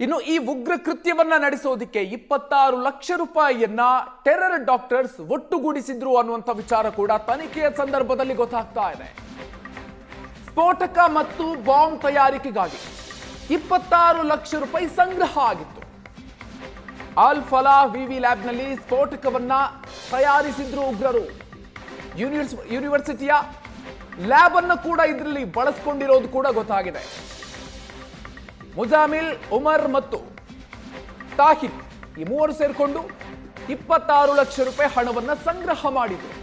ಇನ್ನು ಈ ಉಗ್ರ ಕೃತ್ಯವನ್ನ ನಡೆಸೋದಕ್ಕೆ 26 ಲಕ್ಷ ರೂಪಾಯಿಯನ್ನ ಟೆರರ್ ಡಾಕ್ಟರ್ಸ್ ಒಟ್ಟುಗೂಡಿಸಿದ್ರು ಅನ್ನುವಂಥ ವಿಚಾರ ಕೂಡ ತನಿಖೆಯ ಸಂದರ್ಭದಲ್ಲಿ ಗೊತ್ತಾಗ್ತಾ ಇದೆ. ಸ್ಫೋಟಕ ಮತ್ತು ಬಾಂಬ್ ತಯಾರಿಕೆಗಾಗಿ 26 ಲಕ್ಷ ರೂಪಾಯಿ ಸಂಗ್ರಹ ಆಗಿತ್ತು. ಅಲ್ ಫಲಾ ವಿವಿ ಲ್ಯಾಬ್ನಲ್ಲಿ ಸ್ಫೋಟಕವನ್ನ ತಯಾರಿಸಿದ್ರು ಉಗ್ರರು. ಯೂನಿವರ್ಸಿಟಿಯ ಲ್ಯಾಬ್ ಅನ್ನು ಕೂಡ ಇದರಲ್ಲಿ ಬಳಸಿಕೊಂಡಿರೋದು ಕೂಡ ಗೊತ್ತಾಗಿದೆ. ಮುಜಾಮಿಲ್, ಉಮರ್ ಮತ್ತು ತಾಹಿರ್ ಈ ಮೂವರು ಸೇರಿಕೊಂಡು 26 ಲಕ್ಷ ರೂಪಾಯಿ ಹಣವನ್ನು ಸಂಗ್ರಹ ಮಾಡಿದ್ರು.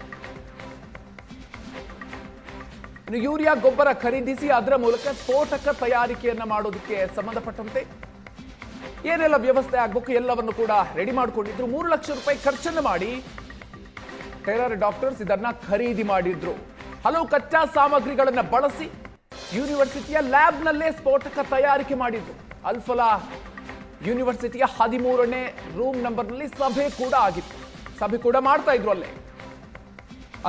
ಇನ್ನು ಯೂರಿಯಾ ಗೊಬ್ಬರ ಖರೀದಿಸಿ ಅದರ ಮೂಲಕ ಸ್ಫೋಟಕ ತಯಾರಿಕೆಯನ್ನ ಮಾಡೋದಕ್ಕೆ ಸಂಬಂಧಪಟ್ಟಂತೆ ಏನೆಲ್ಲ ವ್ಯವಸ್ಥೆ ಆಗಬೇಕು ಎಲ್ಲವನ್ನು ಕೂಡ ರೆಡಿ ಮಾಡಿಕೊಂಡಿದ್ರು. 3 ಲಕ್ಷ ರೂಪಾಯಿ ಖರ್ಚನ್ನು ಮಾಡಿ ಟೆರರ್ ಡಾಕ್ಟರ್ಸ್ ಇದನ್ನ ಖರೀದಿ ಮಾಡಿದ್ರು. ಹಲವು ಕಚ್ಚಾ ಸಾಮಗ್ರಿಗಳನ್ನ ಬಳಸಿ ಯೂನಿವರ್ಸಿಟಿಯ ಲ್ಯಾಬ್ನಲ್ಲೇ ಸ್ಫೋಟಕ ತಯಾರಿಕೆ ಮಾಡಿದ್ರು. ಅಲ್ಫಲಾ ಯೂನಿವರ್ಸಿಟಿಯ 13ನೇ ರೂಮ್ ನಂಬರ್ನಲ್ಲಿ ಸಭೆ ಕೂಡ ಆಗಿತ್ತು. ಸಭೆ ಕೂಡ ಮಾಡ್ತಾ ಇದ್ರು ಅಲ್ಲೇ.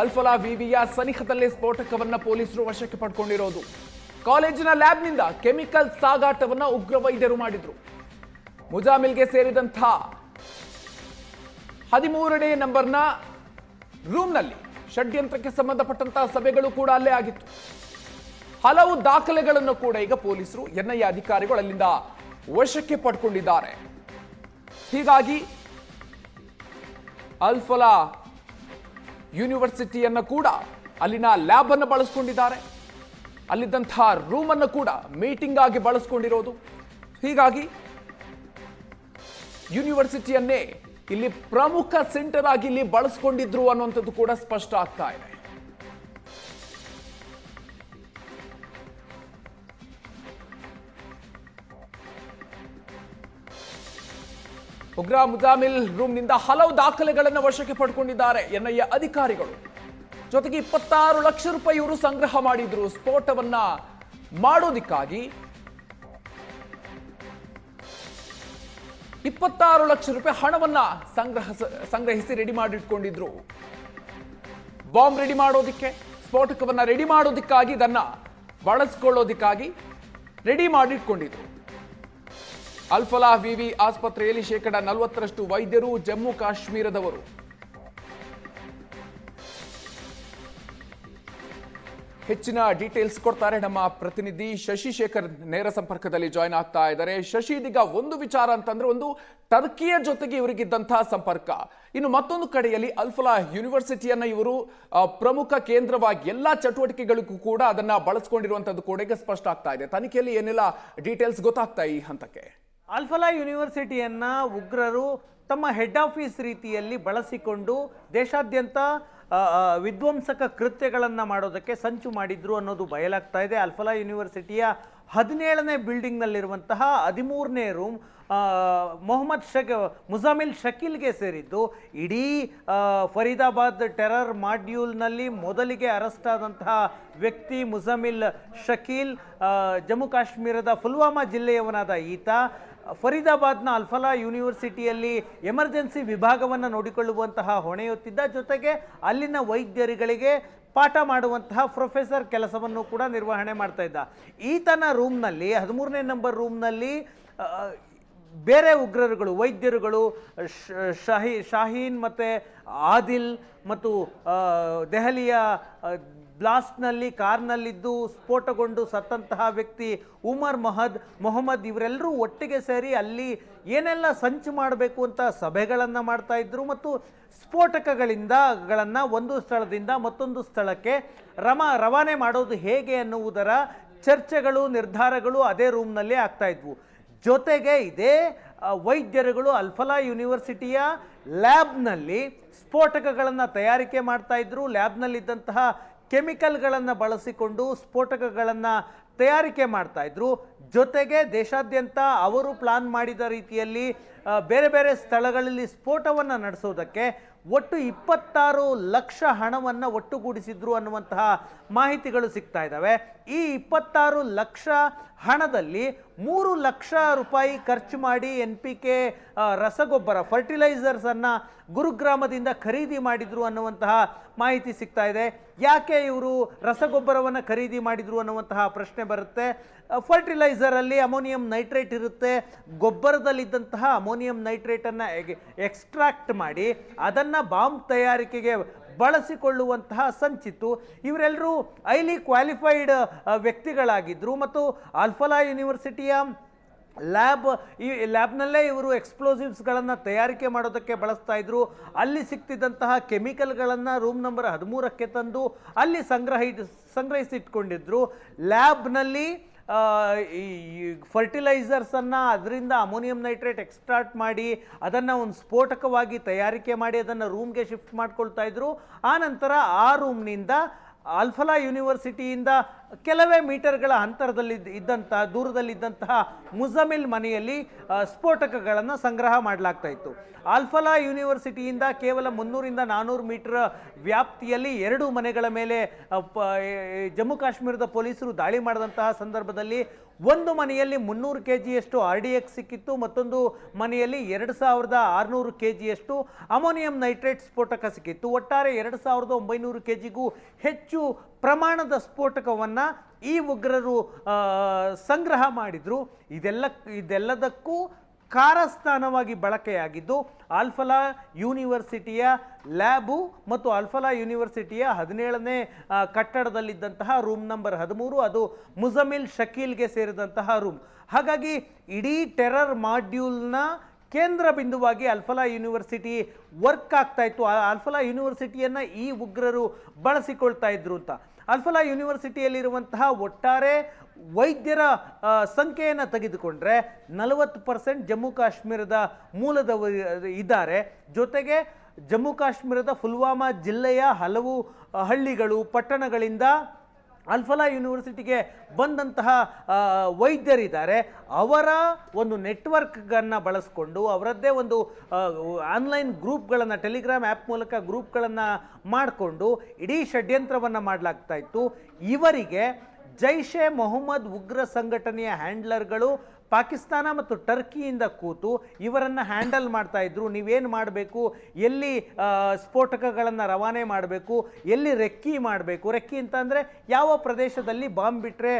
ಅಲ್ಫಲಾ ವಿವಿಯ ಸನಿಹದಲ್ಲೇ ಸ್ಫೋಟಕವನ್ನ ಪೊಲೀಸರು ವಶಕ್ಕೆ ಪಡ್ಕೊಂಡಿರೋದು. ಕಾಲೇಜಿನ ಲ್ಯಾಬ್ನಿಂದ ಕೆಮಿಕಲ್ ಸಾಗಾಟವನ್ನ ಉಗ್ರ ವೈದ್ಯರು ಮಾಡಿದ್ರು. ಮುಜಾಮಿಲ್ಗೆ ಸೇರಿದಂಥ 13ನೇ ನಂಬರ್ನ ರೂಮ್ನಲ್ಲಿ ಷಡ್ಯಂತ್ರಕ್ಕೆ ಸಂಬಂಧಪಟ್ಟಂತಹ ಸಭೆಗಳು ಕೂಡ ಅಲ್ಲೇ ಆಗಿತ್ತು. ಹಲವು ದಾಖಲೆಗಳನ್ನು ಕೂಡ ಈಗ ಪೊಲೀಸರು ಎನ್ಐಎ ಅಧಿಕಾರಿಗಳು ಅಲ್ಲಿಂದ ವಶಕ್ಕೆ ಪಡ್ಕೊಂಡಿದ್ದಾರೆ. ಹೀಗಾಗಿ ಅಲ್ಫಲಾ ಯೂನಿವರ್ಸಿಟಿಯನ್ನು ಕೂಡ ಅಲ್ಲಿನ ಲ್ಯಾಬ್ ಅನ್ನು ಬಳಸ್ಕೊಂಡಿದ್ದಾರೆ. ಅಲ್ಲಿದ್ದಂತಹ ರೂಮ್ ಅನ್ನು ಕೂಡ ಮೀಟಿಂಗ್ ಆಗಿ ಬಳಸ್ಕೊಂಡಿರೋದು. ಹೀಗಾಗಿ ಯೂನಿವರ್ಸಿಟಿಯನ್ನೇ ಇಲ್ಲಿ ಪ್ರಮುಖ ಸೆಂಟರ್ ಆಗಿ ಇಲ್ಲಿ ಬಳಸ್ಕೊಂಡಿದ್ರು ಅನ್ನುವಂಥದ್ದು ಕೂಡ ಸ್ಪಷ್ಟ ಆಗ್ತಾ ಇದೆ. ಉಗ್ರ ಮುಜಾಮಿಲ್ ರೂಮ್ನಿಂದ ಹಲವು ದಾಖಲೆಗಳನ್ನು ವಶಕ್ಕೆ ಪಡ್ಕೊಂಡಿದ್ದಾರೆ ಎನ್ಐಎ ಅಧಿಕಾರಿಗಳು. ಜೊತೆಗೆ 26 ಲಕ್ಷ ರೂಪಾಯಿ ಇವರು ಸಂಗ್ರಹ ಮಾಡಿದ್ರು. ಸ್ಫೋಟವನ್ನ ಮಾಡೋದಿಕ್ಕಾಗಿ 26 ಲಕ್ಷ ರೂಪಾಯಿ ಹಣವನ್ನ ಸಂಗ್ರಹಿಸಿ ರೆಡಿ ಮಾಡಿಟ್ಕೊಂಡಿದ್ರು. ಬಾಂಬ್ ರೆಡಿ ಮಾಡೋದಿಕ್ಕೆ, ಸ್ಫೋಟಕವನ್ನ ರೆಡಿ ಮಾಡೋದಿಕ್ಕಾಗಿ, ಇದನ್ನ ಬಳಸ್ಕೊಳ್ಳೋದಿಕ್ಕಾಗಿ ರೆಡಿ ಮಾಡಿಟ್ಕೊಂಡಿದ್ರು. ಅಲ್ಫಲಾ ವಿವಿ ಆಸ್ಪತ್ರೆಯಲ್ಲಿ 40% ವೈದ್ಯರು ಜಮ್ಮು ಕಾಶ್ಮೀರದವರು. ಹೆಚ್ಚಿನ ಡೀಟೇಲ್ಸ್ ಕೊಡ್ತಾರೆ ನಮ್ಮ ಪ್ರತಿನಿಧಿ ಶಶಿಶೇಖರ್. ನೇರ ಸಂಪರ್ಕದಲ್ಲಿ ಜಾಯ್ನ್ ಆಗ್ತಾ ಇದ್ದಾರೆ. ಶಶಿ, ಇದೀಗ ಒಂದು ವಿಚಾರ ಅಂತಂದ್ರೆ ಒಂದು ಟರ್ಕಿಯ ಜೊತೆಗೆ ಇವರಿಗಿದ್ದಂತಹ ಸಂಪರ್ಕ, ಇನ್ನು ಮತ್ತೊಂದು ಕಡೆಯಲ್ಲಿ ಅಲ್ಫಲಾ ಯೂನಿವರ್ಸಿಟಿಯನ್ನ ಇವರು ಪ್ರಮುಖ ಕೇಂದ್ರವಾಗಿ ಎಲ್ಲಾ ಚಟುವಟಿಕೆಗಳಿಗೂ ಕೂಡ ಅದನ್ನ ಬಳಸ್ಕೊಂಡಿರುವಂತದ್ದು ಕೂಡ ಈಗ ಸ್ಪಷ್ಟ ಆಗ್ತಾ ಇದೆ. ತನಿಖೆಯಲ್ಲಿ ಏನೆಲ್ಲ ಡೀಟೇಲ್ಸ್ ಗೊತ್ತಾಗ್ತಾ ಈ ಹಂತಕ್ಕೆ? ಅಲ್ಫಲಾ ಯೂನಿವರ್ಸಿಟಿಯನ್ನ ಉಗ್ರರು ತಮ್ಮ ಹೆಡ್ ಆಫೀಸ್ ರೀತಿಯಲ್ಲಿ ಬಳಸಿಕೊಂಡು ದೇಶಾದ್ಯಂತ ವಿಧ್ವಂಸಕ ಕೃತ್ಯಗಳನ್ನು ಮಾಡೋದಕ್ಕೆ ಸಂಚು ಮಾಡಿದ್ರು ಅನ್ನೋದು ಬಯಲಾಗ್ತಾ ಇದೆ. ಅಲ್ಫಲಾ ಯೂನಿವರ್ಸಿಟಿಯ 17ನೇ ಬಿಲ್ಡಿಂಗ್ನಲ್ಲಿರುವಂತಹ 13ನೇ ರೂಮ್ ಮುಜಾಮಿಲ್ ಶಕೀಲ್ಗೆ ಸೇರಿದ್ದು. ಇಡೀ ಫರೀದಾಬಾದ್ ಟೆರರ್ ಮಾಡ್ಯೂಲ್ನಲ್ಲಿ ಮೊದಲಿಗೆ ಅರೆಸ್ಟ್ ಆದಂತಹ ವ್ಯಕ್ತಿ ಮುಜಾಮಿಲ್ ಶಕೀಲ್. ಜಮ್ಮು ಕಾಶ್ಮೀರದ ಪುಲ್ವಾಮಾ ಜಿಲ್ಲೆಯವನಾದ ಈತ ಫರೀದಾಬಾದ್ನ ಅಲ್ಫಲಾ ಯೂನಿವರ್ಸಿಟಿಯಲ್ಲಿ ಎಮರ್ಜೆನ್ಸಿ ವಿಭಾಗವನ್ನು ನೋಡಿಕೊಳ್ಳುವಂತಹ ಹೊಣೆಯೊತ್ತಿದ್ದ. ಜೊತೆಗೆ ಅಲ್ಲಿನ ವೈದ್ಯರುಗಳಿಗೆ ಪಾಠ ಮಾಡುವಂತಹ ಪ್ರೊಫೆಸರ್ ಕೆಲಸವನ್ನು ಕೂಡ ನಿರ್ವಹಣೆ ಮಾಡ್ತಾ ಇದ್ದ. ಈತನ ರೂಮ್ನಲ್ಲಿ 13ನೇ ನಂಬರ್ ರೂಮ್ನಲ್ಲಿ ಬೇರೆ ಉಗ್ರರುಗಳು, ವೈದ್ಯರುಗಳು ಶಾಹೀನ್ ಮತ್ತು ಆದಿಲ್ ಮತ್ತು ದೆಹಲಿಯ ಬ್ಲಾಸ್ಟ್ನಲ್ಲಿ ಕಾರ್ನಲ್ಲಿದ್ದು ಸ್ಫೋಟಗೊಂಡು ಸತ್ತಂತಹ ವ್ಯಕ್ತಿ ಉಮರ್ ಮೊಹಮ್ಮದ್ ಇವರೆಲ್ಲರೂ ಒಟ್ಟಿಗೆ ಸೇರಿ ಅಲ್ಲಿ ಏನೆಲ್ಲ ಸಂಚು ಮಾಡಬೇಕು ಅಂತ ಸಭೆಗಳನ್ನು ಮಾಡ್ತಾ ಇದ್ರು. ಮತ್ತು ಸ್ಫೋಟಕಗಳಿಂದ ಒಂದು ಸ್ಥಳದಿಂದ ಮತ್ತೊಂದು ಸ್ಥಳಕ್ಕೆ ರವಾನೆ ಮಾಡೋದು ಹೇಗೆ ಅನ್ನುವುದರ ಚರ್ಚೆಗಳು, ನಿರ್ಧಾರಗಳು ಅದೇ ರೂಮ್ನಲ್ಲೇ ಆಗ್ತಾ ಇದ್ವು. ಜೊತೆಗೆ ಇದೇ ವೈದ್ಯರುಗಳು ಅಲ್ಫಲಾ ಯೂನಿವರ್ಸಿಟಿಯ ಲ್ಯಾಬ್ನಲ್ಲಿ ಸ್ಫೋಟಕಗಳನ್ನು ತಯಾರಿಕೆ ಮಾಡ್ತಾ ಇದ್ರು. ಲ್ಯಾಬ್ನಲ್ಲಿದ್ದಂತಹ ಕೆಮಿಕಲ್ಗಳನ್ನು ಬಳಸಿಕೊಂಡು ಸ್ಫೋಟಕಗಳನ್ನು ತಯಾರಿಕೆ ಮಾಡ್ತಾ ಇದ್ರು. ಜೊತೆಗೆ ದೇಶಾದ್ಯಂತ ಅವರು ಪ್ಲಾನ್ ಮಾಡಿದ ರೀತಿಯಲ್ಲಿ ಬೇರೆ ಬೇರೆ ಸ್ಥಳಗಳಲ್ಲಿ ಸ್ಫೋಟವನ್ನು ನಡೆಸೋದಕ್ಕೆ ಒಟ್ಟು 26 ಲಕ್ಷ ಹಣವನ್ನು ಒಟ್ಟುಗೂಡಿಸಿದ್ರು ಅನ್ನುವಂತಹ ಮಾಹಿತಿಗಳು ಸಿಗ್ತಾ ಇದ್ದಾವೆ. ಈ 26 ಲಕ್ಷ ಹಣದಲ್ಲಿ 3 ಲಕ್ಷ ರೂಪಾಯಿ ಖರ್ಚು ಮಾಡಿ NPK ರಸಗೊಬ್ಬರ ಫರ್ಟಿಲೈಸರ್ಸನ್ನು ಗುರುಗ್ರಾಮದಿಂದ ಖರೀದಿ ಮಾಡಿದ್ರು ಅನ್ನುವಂತಹ ಮಾಹಿತಿ ಸಿಗ್ತಾ ಇದೆ. ಯಾಕೆ ಇವರು ರಸಗೊಬ್ಬರವನ್ನು ಖರೀದಿ ಮಾಡಿದ್ರು ಅನ್ನುವಂತಹ ಪ್ರಶ್ನೆ ಬರುತ್ತೆ. ಫರ್ಟಿಲೈಸರಲ್ಲಿ ಅಮೋನಿಯಂ ನೈಟ್ರೇಟ್ ಇರುತ್ತೆ. ಗೊಬ್ಬರದಲ್ಲಿದ್ದಂತಹ ಅಮೋನಿಯಂ ನೈಟ್ರೇಟನ್ನು ಎಕ್ಸ್ಟ್ರಾಕ್ಟ್ ಮಾಡಿ ಅದನ್ನು ಬಾಂಬ್ ತಯಾರಿಕೆಗೆ ಬಳಸಿಕೊಳ್ಳುವಂತಹ ಸಂಚಿತ್ತು. ಇವರೆಲ್ಲರೂ ಹೈಲಿ ಕ್ವಾಲಿಫೈಡ್ ವ್ಯಕ್ತಿಗಳಾಗಿದ್ದರು ಮತ್ತು ಅಲ್ಫಲಾ ಯೂನಿವರ್ಸಿಟಿಯ ಈ ಲ್ಯಾಬ್ನಲ್ಲೇ ಇವರು ಎಕ್ಸ್ಪ್ಲೋಸಿವ್ಸ್ಗಳನ್ನು ತಯಾರಿಕೆ ಮಾಡೋದಕ್ಕೆ ಬಳಸ್ತಾ ಇದ್ರು. ಅಲ್ಲಿ ಸಿಗ್ತಿದ್ದಂತಹ ಕೆಮಿಕಲ್ಗಳನ್ನು ರೂಮ್ ನಂಬರ್ 13ಕ್ಕೆ ತಂದು ಅಲ್ಲಿ ಸಂಗ್ರಹಿಸಿಟ್ಕೊಂಡಿದ್ರು. ಲ್ಯಾಬ್ನಲ್ಲಿ ಈ ಫರ್ಟಿಲೈಸರ್ಸನ್ನು ಅದರಿಂದ ಅಮೋನಿಯಂ ನೈಟ್ರೇಟ್ ಎಕ್ಸ್ಟ್ರಾಕ್ಟ್ ಮಾಡಿ ಅದನ್ನು ಒಂದು ಸ್ಫೋಟಕವಾಗಿ ತಯಾರಿಕೆ ಮಾಡಿ ಅದನ್ನು ರೂಮ್ಗೆ ಶಿಫ್ಟ್ ಮಾಡ್ಕೊಳ್ತಾ ಇದ್ರು. ಆನಂತರ ಆ ರೂಮ್ನಿಂದ ಅಲ್ಫಲಾ ಯೂನಿವರ್ಸಿಟಿಯಿಂದ ಕೆಲವೇ ಮೀಟರ್ಗಳ ದೂರದಲ್ಲಿದ್ದಂತಹ ಮುಜಮಿಲ್ ಮನೆಯಲ್ಲಿ ಸ್ಫೋಟಕಗಳನ್ನು ಸಂಗ್ರಹ ಮಾಡಲಾಗ್ತಾ ಇತ್ತು. ಅಲ್ಫಲಾ ಯೂನಿವರ್ಸಿಟಿಯಿಂದ ಕೇವಲ 300ರಿಂದ 400 ಮೀಟರ್ ವ್ಯಾಪ್ತಿಯಲ್ಲಿ 2 ಮನೆಗಳ ಮೇಲೆ ಜಮ್ಮು ಕಾಶ್ಮೀರದ ಪೊಲೀಸರು ದಾಳಿ ಮಾಡಿದಂತಹ ಸಂದರ್ಭದಲ್ಲಿ ಒಂದು ಮನೆಯಲ್ಲಿ 300 kgಯಷ್ಟು RDX ಸಿಕ್ಕಿತ್ತು. ಮತ್ತೊಂದು ಮನೆಯಲ್ಲಿ 2600 kgಯಷ್ಟು ಅಮೋನಿಯಂ ನೈಟ್ರೇಟ್ ಸ್ಫೋಟಕ ಸಿಕ್ಕಿತ್ತು. ಒಟ್ಟಾರೆ 2900 kgಗೂ ಹೆಚ್ಚು ಪ್ರಮಾಣದ ಸ್ಫೋಟಕವನ್ನು ಈ ಉಗ್ರರು ಸಂಗ್ರಹ ಮಾಡಿದ್ರು. ಇದೆಲ್ಲದಕ್ಕೂ ಕಾರಸ್ಥಾನವಾಗಿ ಬಳಕೆಯಾಗಿದ್ದು ಅಲ್ಫಲಾ ಯೂನಿವರ್ಸಿಟಿಯ ಲ್ಯಾಬು ಮತ್ತು ಅಲ್ಫಲಾ ಯೂನಿವರ್ಸಿಟಿಯ 17ನೇ ಕಟ್ಟಡದಲ್ಲಿದ್ದಂತಹ ರೂಮ್ ನಂಬರ್ 13, ಅದು ಮುಜಮಿಲ್ ಶಕೀಲ್ಗೆ ಸೇರಿದಂತಹ ರೂಮ್. ಹಾಗಾಗಿ ಇಡೀ ಟೆರರ್ ಮಾಡ್ಯೂಲ್ನ ಕೇಂದ್ರ ಬಿಂದುವಾಗಿ ಅಲ್ಫಲಾ ಯೂನಿವರ್ಸಿಟಿ ವರ್ಕ್ ಆಗ್ತಾ ಇತ್ತು. ಅಲ್ಫಲಾ ಯೂನಿವರ್ಸಿಟಿಯನ್ನು ಈ ಉಗ್ರರು ಬಳಸಿಕೊಳ್ತಾ ಇದ್ರು ಅಂತ. ಅಲ್ಫಲಾ ಯೂನಿವರ್ಸಿಟಿಯಲ್ಲಿರುವಂತಹ ಒಟ್ಟಾರೆ ವೈದ್ಯರ ಸಂಖ್ಯೆಯನ್ನು ತೆಗೆದುಕೊಂಡ್ರೆ 40% ಜಮ್ಮು ಕಾಶ್ಮೀರದ ಮೂಲದವರು ಇದ್ದಾರೆ. ಜೊತೆಗೆ ಜಮ್ಮು ಕಾಶ್ಮೀರದ ಪುಲ್ವಾಮಾ ಜಿಲ್ಲೆಯ ಹಲವು ಹಳ್ಳಿಗಳು ಪಟ್ಟಣಗಳಿಂದ ಅಲ್ಫಲಾ ಯೂನಿವರ್ಸಿಟಿಗೆ ಬಂದಂತಹ ವೈದ್ಯರಿದ್ದಾರೆ. ಅವರ ಒಂದು ನೆಟ್ವರ್ಕ್ಗಳನ್ನು ಬಳಸ್ಕೊಂಡು ಅವರದ್ದೇ ಒಂದು ಆನ್ಲೈನ್ ಗ್ರೂಪ್ಗಳನ್ನು ಟೆಲಿಗ್ರಾಮ್ ಆ್ಯಪ್ ಮೂಲಕ ಗ್ರೂಪ್ಗಳನ್ನು ಮಾಡಿಕೊಂಡು ಇಡೀ ಷಡ್ಯಂತ್ರವನ್ನು ಮಾಡಲಾಗ್ತಾ ಇತ್ತು. ಇವರಿಗೆ ಜೈಷೆ ಮೊಹಮ್ಮದ್ ಉಗ್ರ ಸಂಘಟನೆಯ ಹ್ಯಾಂಡ್ಲರ್ಗಳು ಪಾಕಿಸ್ತಾನ ಮತ್ತು ಟರ್ಕಿಯಿಂದ ಕೂತು ಇವರನ್ನು ಹ್ಯಾಂಡಲ್ ಮಾಡ್ತಾ ಇದ್ರು. ನೀವೇನು ಮಾಡಬೇಕು, ಎಲ್ಲಿ ಸ್ಫೋಟಕಗಳನ್ನು ರವಾನೆ ಮಾಡಬೇಕು, ಎಲ್ಲಿ ರೆಕ್ಕಿ ಮಾಡಬೇಕು. ರೆಕ್ಕಿ ಅಂತಂದರೆ ಯಾವ ಪ್ರದೇಶದಲ್ಲಿ ಬಾಂಬ್ ಬಿಟ್ಟರೆ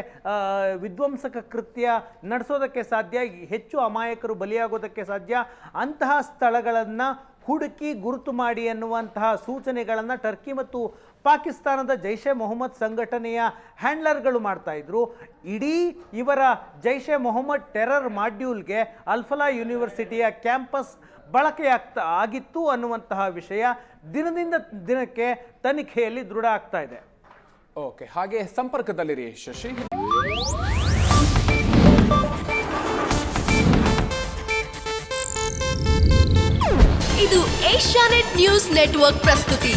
ವಿಧ್ವಂಸಕ ಕೃತ್ಯ ನಡೆಸೋದಕ್ಕೆ ಸಾಧ್ಯ, ಹೆಚ್ಚು ಅಮಾಯಕರು ಬಲಿಯಾಗೋದಕ್ಕೆ ಸಾಧ್ಯ, ಅಂತಹ ಸ್ಥಳಗಳನ್ನು ಹುಡುಕಿ ಗುರುತು ಮಾಡಿ ಅನ್ನುವಂತಹ ಸೂಚನೆಗಳನ್ನು ಟರ್ಕಿ ಮತ್ತು ಪಾಕಿಸ್ತಾನದ ಜೈಷೆ ಮೊಹಮ್ಮದ್ ಸಂಘಟನೆಯ ಹ್ಯಾಂಡ್ಲರ್ಗಳು ಮಾಡ್ತಾ ಇದ್ರು. ಇಡೀ ಇವರ ಜೈಷೆ ಮೊಹಮ್ಮದ್ ಟೆರರ್ ಮಾಡ್ಯೂಲ್ಗೆ ಅಲ್ಫಲಾ ಯೂನಿವರ್ಸಿಟಿಯ ಕ್ಯಾಂಪಸ್ ಆಗಿತ್ತು ಅನ್ನುವಂತಹ ವಿಷಯ ದಿನದಿಂದ ದಿನಕ್ಕೆ ತನಿಖೆಯಲ್ಲಿ ದೃಢ ಆಗ್ತಾ ಇದೆ. ಓಕೆ, ಹಾಗೆ ಸಂಪರ್ಕದಲ್ಲಿರಿ ಶಶಿ. ಇದು ಏಷ್ಯಾನೆಟ್ ನ್ಯೂಸ್ ನೆಟ್ವರ್ಕ್ ಪ್ರಸ್ತುತಿ.